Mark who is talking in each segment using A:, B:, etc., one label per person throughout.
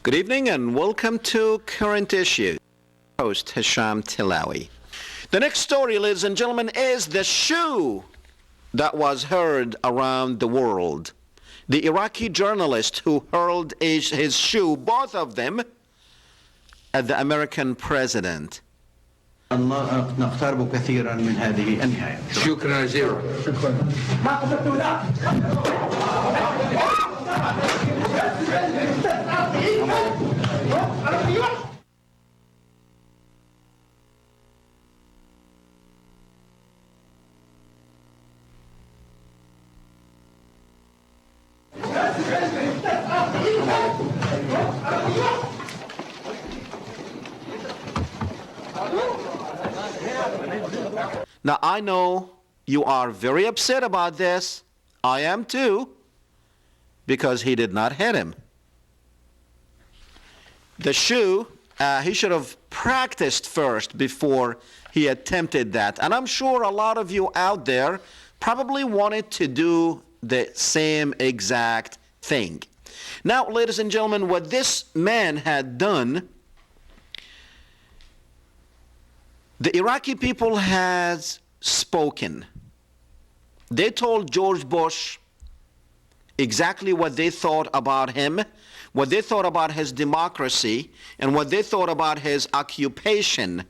A: Good evening and welcome to Current Issues. Host Hesham Tillawi. The next story, ladies and gentlemen, is the shoe that was heard around the world. The Iraqi journalist who hurled his shoe, both of them, at the American president.
B: نقترب كثيرا من هذه النهاية.
C: شكرا جزيلا.
A: Now, I know you are very upset about this. I am too, because he did not hit him. The shoe, he should have practiced first before he attempted that. And I'm sure a lot of you out there probably wanted to do the same exact thing. Now, ladies and gentlemen, what this man had done, the Iraqi people has spoken. They told George Bush exactly what they thought about him, what they thought about his democracy, and what they thought about his occupation.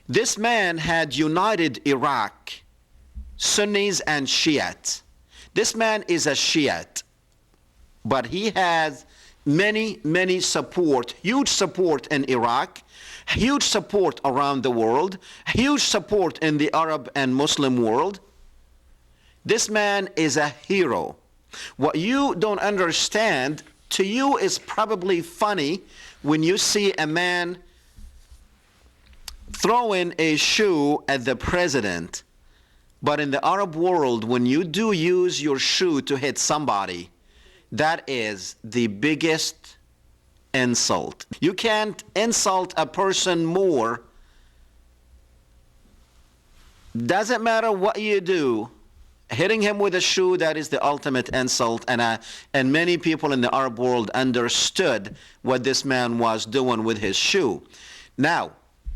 A: This man had united Iraq, Sunnis and Shiites. This man is a Shiite, but he has many support, huge support in Iraq, huge support around the world, huge support in the Arab and Muslim world. This man is a hero. What you don't understand, to you is probably funny when you see a man throwing a shoe at the president. But in the Arab world, when you do use your shoe to hit somebody, that is the biggest insult. You can't insult a person more. Doesn't matter what you do. Hitting him with a shoe, that is the ultimate insult. And many people in the Arab world understood what this man was doing with his shoe. Now,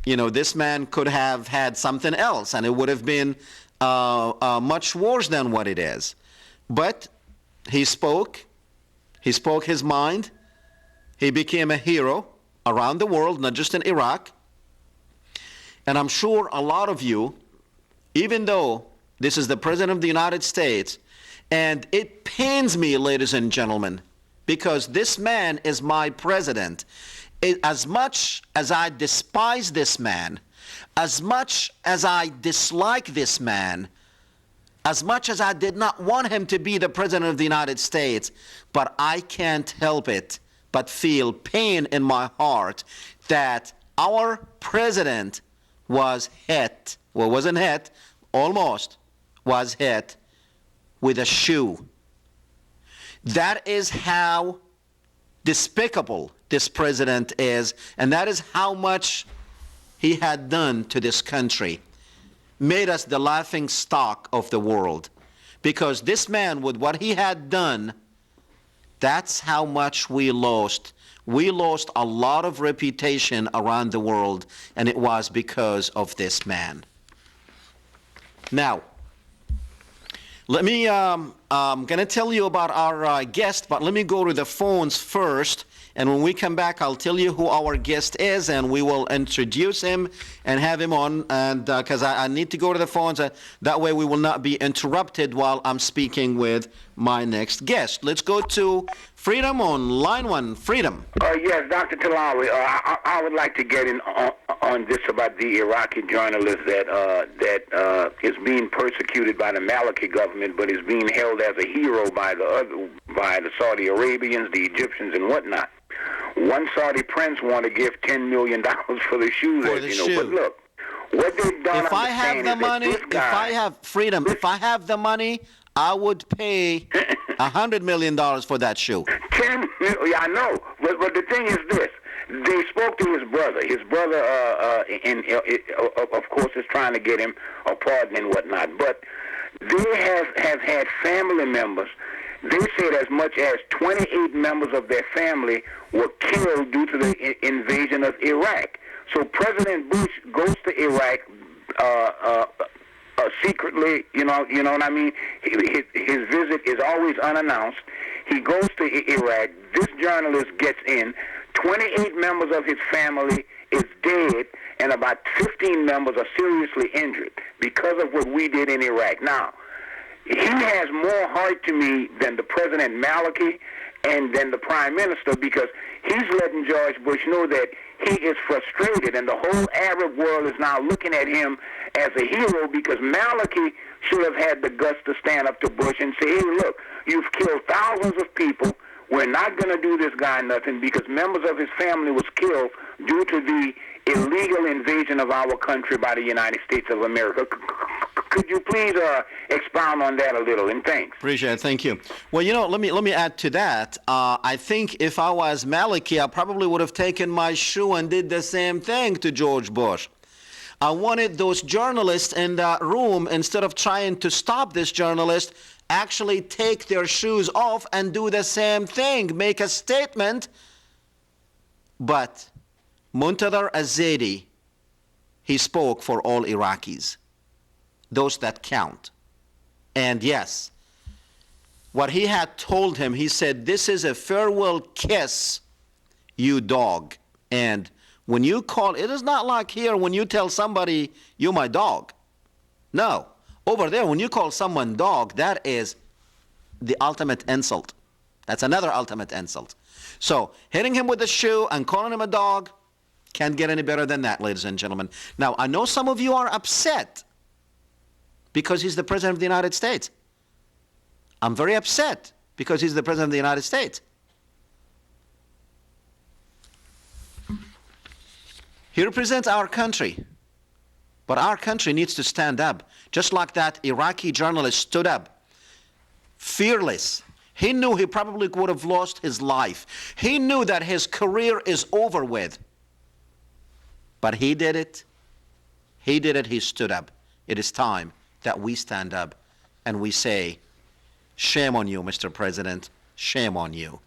A: you know, this man could have had something else, and it would have been much worse than what it is. But he spoke his mind. He became a hero around the world, not just in Iraq. And I'm sure a lot of you, even though this is the President of the United States, and it pains me, ladies and gentlemen, because this man is my president. As much as I despise this man, as much as I dislike this man, as much as I did not want him to be the President of the United States, but I can't help it but feel pain in my heart that our president was hit, well, wasn't hit, almost was hit with a shoe. That is how despicable this president is, and that is how much he had done to this country. Made us the laughing stock of the world. Because this man, with what he had done, that's how much we lost. We lost a lot of reputation around the world, and it was because of this man. Now, I'm going to tell you about our guest, but let me go to the phones first. And when we come back, I'll tell you who our guest is, and we will introduce him and have him on. And because I need to go to the phones, that way we will not be interrupted while I'm speaking with my next guest. Let's go to Freedom on line 1. Freedom.
D: Yes, Dr. Tillawi, I would like to get in on this about the Iraqi journalist that is being persecuted by the Maliki government, but is being held as a hero by the Saudi Arabians, the Egyptians, and whatnot. One Saudi prince want to give $10 million for the shoes, but look, what they've done.
A: If I have the money, if I have freedom, if I have the money, I would pay $100 million for that shoe.
D: 10 million, yeah, I know, but the thing is this. They spoke to his brother. His brother, of course, is trying to get him a pardon and whatnot. But they have had family members They said as much as 28 members of their family were killed due to the invasion of Iraq. So President Bush goes to Iraq secretly, you know what I mean? His visit is always unannounced. He goes to Iraq. This journalist gets in. 28 members of his family is dead, and about 15 members are seriously injured because of what we did in Iraq. Now, he has more heart to me than the President Maliki and than the Prime Minister, because he's letting George Bush know that he is frustrated, and the whole Arab world is now looking at him as a hero, because Maliki should have had the guts to stand up to Bush and say, hey, look, you've killed thousands of people. We're not going to do this guy nothing, because members of his family was killed due to the illegal invasion of our country by the United States of America. Could you please expound on that a little? And thanks.
A: Appreciate it. Thank you. Well, let me add to that. I think if I was Maliki, I probably would have taken my shoe and did the same thing to George Bush. I wanted those journalists in that room, instead of trying to stop this journalist, actually take their shoes off and do the same thing, make a statement. But Montather El Zaidi, he spoke for all Iraqis, those that count. And yes, what he had told him, he said, this is a farewell kiss, you dog. And when you call, it is not like here when you tell somebody, you my dog. No. Over there, when you call someone dog, that is the ultimate insult. That's another ultimate insult. So hitting him with a shoe and calling him a dog can't get any better than that, ladies and gentlemen. Now, I know some of you are upset because he's the President of the United States. I'm very upset because he's the President of the United States. He represents our country. But our country needs to stand up, just like that Iraqi journalist stood up, fearless. He knew he probably would have lost his life. He knew that his career is over with. But he did it. He did it. He stood up. It is time that we stand up and we say, shame on you, Mr. President. Shame on you.